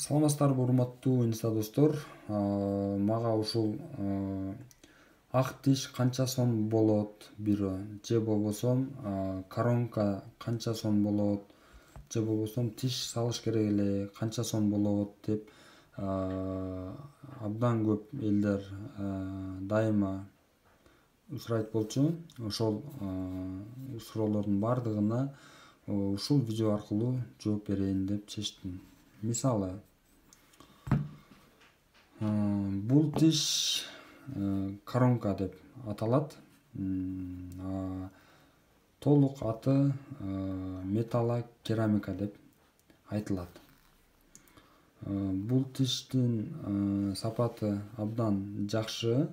Саламатсыздарбы урматтуу инста достор. Мага ушул ак тиш канча сом болот бирөө, же болбосо коронка канча сом болот, же болбосо тиш салыш керек эле канча сом болот деп абдан көп элдер дайыма сурайт болчу. Ошол суроолордун бардыгына ушул видео аркылуу жооп берейин деп чечтим. Мисалы, бул тиш коронка деп аталат. Толук аты металлокерамика деп айтылат. Бул тиштин сапаты абдан жакшы.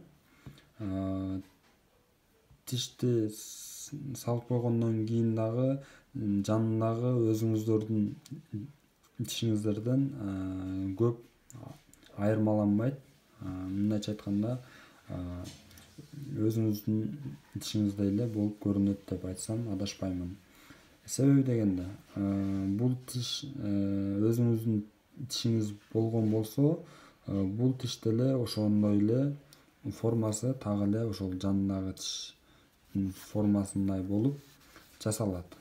Тишти салып койгондон кийин дагы жанындагы өзүңүздөрдүн тишиңиздерден көп айырмаланбайт. Мындайча айтканда, өзүңүздүн тишиңиздей эле болуп көрүнөт деп айтсам адашпаймын. Себеби дегенде, бул тиш өзүңүздүн тишиңиз болгон болсо, бул тиш деле ошондой эле формасы так эле ошол жанындагы тиш формасындай болуп жасалат.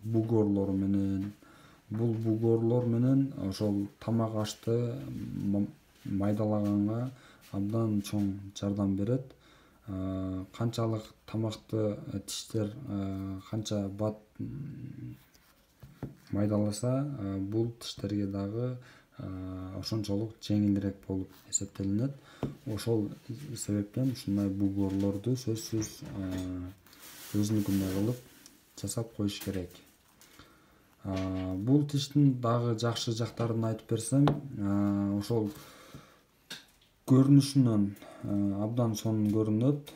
Бугорлор менен, бул бугорлор менен ошол тамак ашты майдалаганга абдан чоң жардам берет. Канчалык тамакты тиштер канча бат майдаласа, бул тиштерге дагы ошончолук жеңилирээк болуп эсептелинет. Ошол себептен ушундай бугорлорду сөзсүз өзүнүкүндөй кылып жасап коюш керек. Бул тиштин дагы жакшы жактарын айтып берсем, ошол көрүнүшүнөн абдан сонун көрүнөт.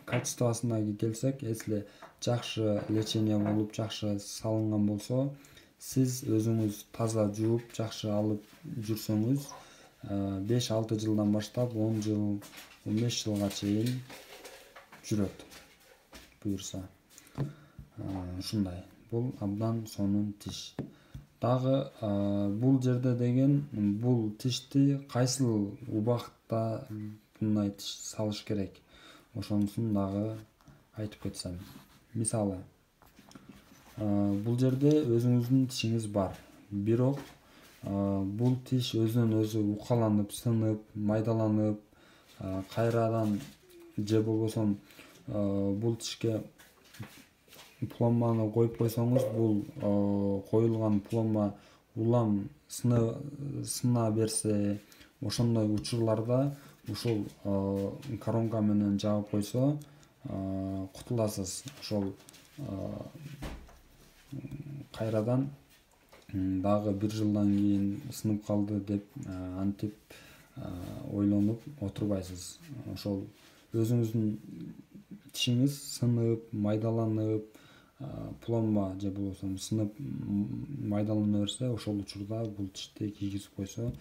Качествосуна келсек, если жакшы лечение болуп, жакшы салынган болсо, сиз өзүңүз таза жууп, жакшы алып жүрсөңүз, 5-6 жылдан баштап 10 жыл, 15 жылга чейин жүрөт буюрса. Ушундай. Бул абдан сонун тиш. Дагы бул жерде деген, бул тишти кайсыл убакытта мындай тиш салыш керек, ошонусун дагы айтып кетсем. Мисалы, бул жерде өзүңүздүн тишиңиз бар, бирок бул тиш өзүнөн өзү укаланып, сынып, майдаланып, кайрадан же болбосо бул тишке пломбаны коюп койсоңуз, бул коюлган пломба улам сына берсе, ошондой учурларда ушул коронка менен жаап койсо кутуласыз. Ошол кайрадан дагы 1 жылдан кийин сынып калды деп антип ойлонуп отурбайсыз. Ошол өзүңүздүн тишиңиз сынып, майдаланып, пломба же болбосо сынып майдалана берсе, ошол учурда бул тишти кийгизип койсо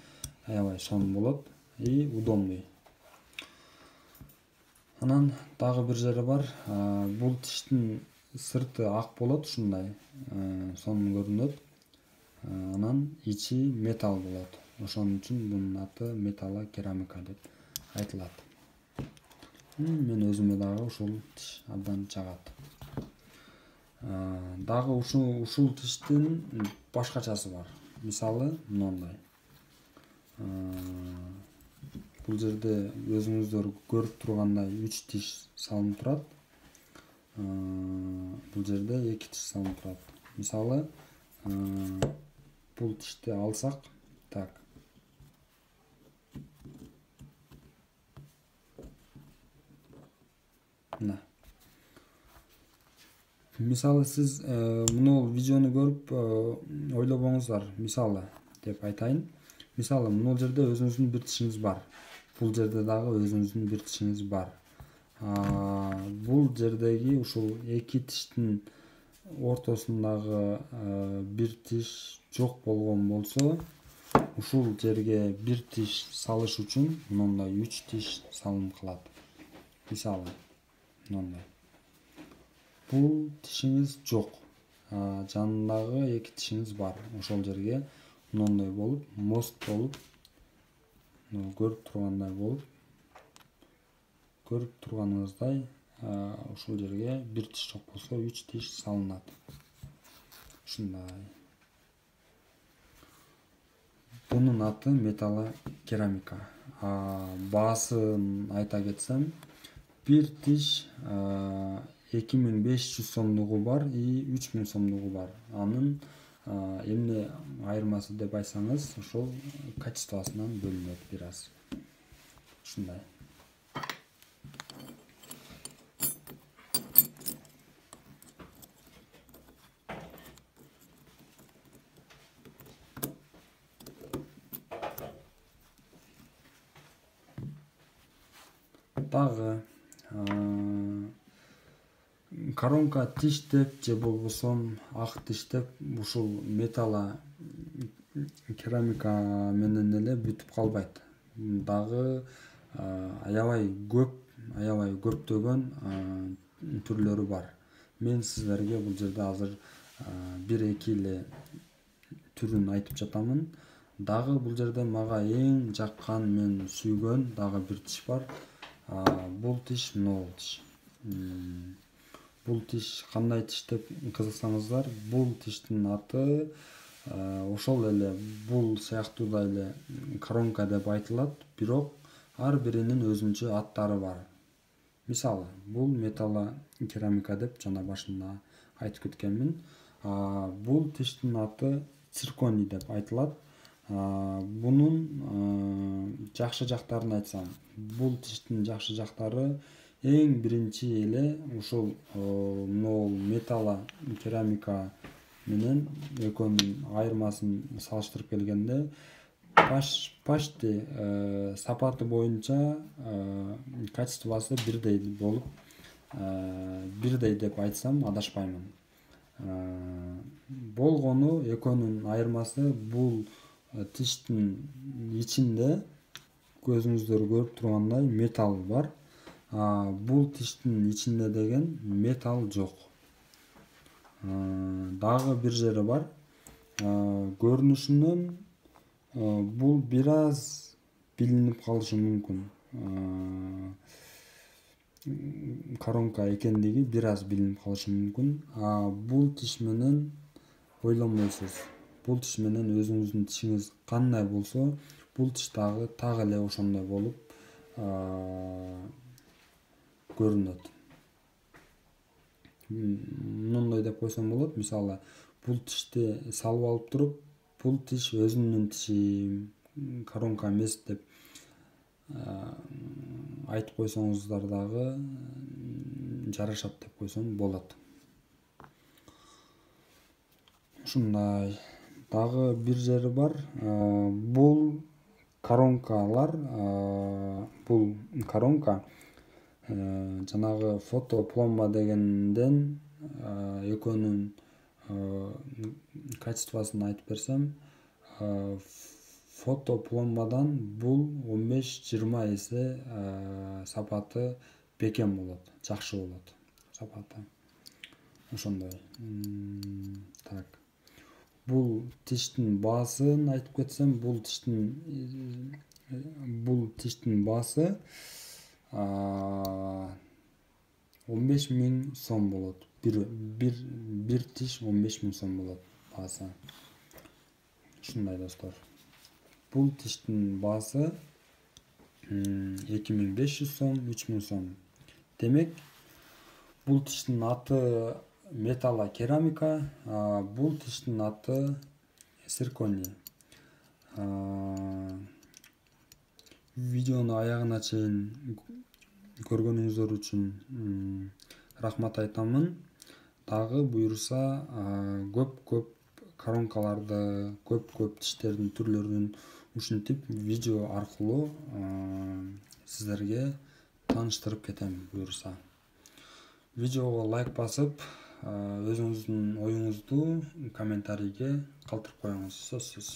аябай сонун болот и удобный. Анан дагы бир жери бар. Бул тиштин сырты ак болот, ушундай сонун көрүнөт. Анан ичи металл болот. Ошон үчүн бунун аты металлокерамика деп айтылат. Мен өзүмө дагы ушул тиш абдан жагат. Дагы ушул тиштин башкачасы бар. Мисалы, мындай. Бул жерде өзүңүздөр көрүп тургандай 3 тиш салынып турат. Бул жерде 2 тиш салынып турат. Мисалы, бул тишти алсак, так. Мына. Мисалы, сиз мына видеону көрүп ойлобоңуздар, мисалы деп айтайын. Мисалы, мына жерде өзүңүздүн бир тишиңиз бар. Бул жерде дагы өзүңүздүн бир тишиңиз бар. Бул жердеги ушул 2 тиштин ортосундагы бир тиш жок болгон болсо, ушул жерге бир тиш салыш үчүн мындай 3 тиш салынып калат. Мисалы, мындай. Бул тишиңиз жок. жанындагы 2 тишиңиз бар. Ошол жерге мындай болуп, мост болуп, көрүп турганыңыздай ушул жерге 1 тиш жок болсо 3 тиш салынат. Ушундай. Bunun аты металлокерамика. Баасын айта кетсем, 1 тиш 2500 сомдугу бар и 3000 сомдугу бар. Анын эмне айырмасы деп айтсаңыз, ошол качествосунан бөлүнөт бир аз. Ушундай. Дагы коронка тиштеп же болбосо ак тиштеп ушул металла керамика менен эле бүтүп калбайт. Дагы аябай көптөгөн түрлөрү бар. Мен сиздерге бул жерде азыр 1-2 эле түрүн айтып жатамын. Дагы бул жерде мага эң жаккан, мен сүйгөн дагы бир тиш бар. Бул тиш могул тиш. Бул тиш кандай тиш деп кызыксаңыздар, бул тиштин аты ошол эле бул сыяктуу эле коронка деп айтылат, бирок ар биринин өзүнчө аттары бар. Мисалы, бул металлокерамика деп жана башында айтып кеткенмин. Бул тиштин аты цирконий деп айтылат. Бунун жакшы жактарын айтсам, бул тиштин жакшы жактары эң биринчи эле ушул металлокерамика менен экөөнүн айырмасын салыштырып келгенде почти сапаты боюнча качествосы бирдей болуп, бирдей деп айтсам адашпаймын. Болгону экөөнүн айырмасы, бул тиштин ичинде көзүңүздөр көрүп тургандай металл бар. Бул тиштин ичинде деген металл жок. Дагы бир жери бар. Көрүнүшүнөн бул бир аз билинип калышы мүмкүн. Коронка экендиги бир аз билинип калышы мүмкүн. Бул тиш менен ойлонбойсуз. Бул тиш менен өзүңүздүн тишиңиз кандай болсо, бул тиш дагы так эле ошондой болуп көрүнөт. Мындай деп койсом болот. Мисалы, бул тишти салып алып туруп, бул тиш өзүмдүн тишим, коронка эмес деп айтып койсоңуздар дагы жарашат деп койсом болот. Ушундай. Дагы бир жери бар. Бул коронкалар, бул коронка жанагы фотопломба дегенден экөөнүн качествосын айтып берсем, фотопломбадан бул 15-20 эсе сапаты бекем болот, жакшы болот сапаты. Ошондой. Так. Бул тиштин баасын айтып кетсем, бул тиштин баасы 15.000 сом болот. Бир тиш 15.000 сом болот баасы. Ушундай достор. Бул тиштин баасы 2500 сом, 3000 сом. Демек, бул тиштин аты металлокерамика, бул тиштин аты цирконий. Видеону аягына чейин көргөнүңүздөр үчүн рахмат айтамын. Дагы буюрса, көп коронкаларды, көп тиштердин түрлөрүн ушинтип видео аркылуу сиздерге тааныштырып кетем буюрса. Видеого лайк басып, өзүңүздүн оюңузду комментарийге калтырып коюңуз, сөзсүз.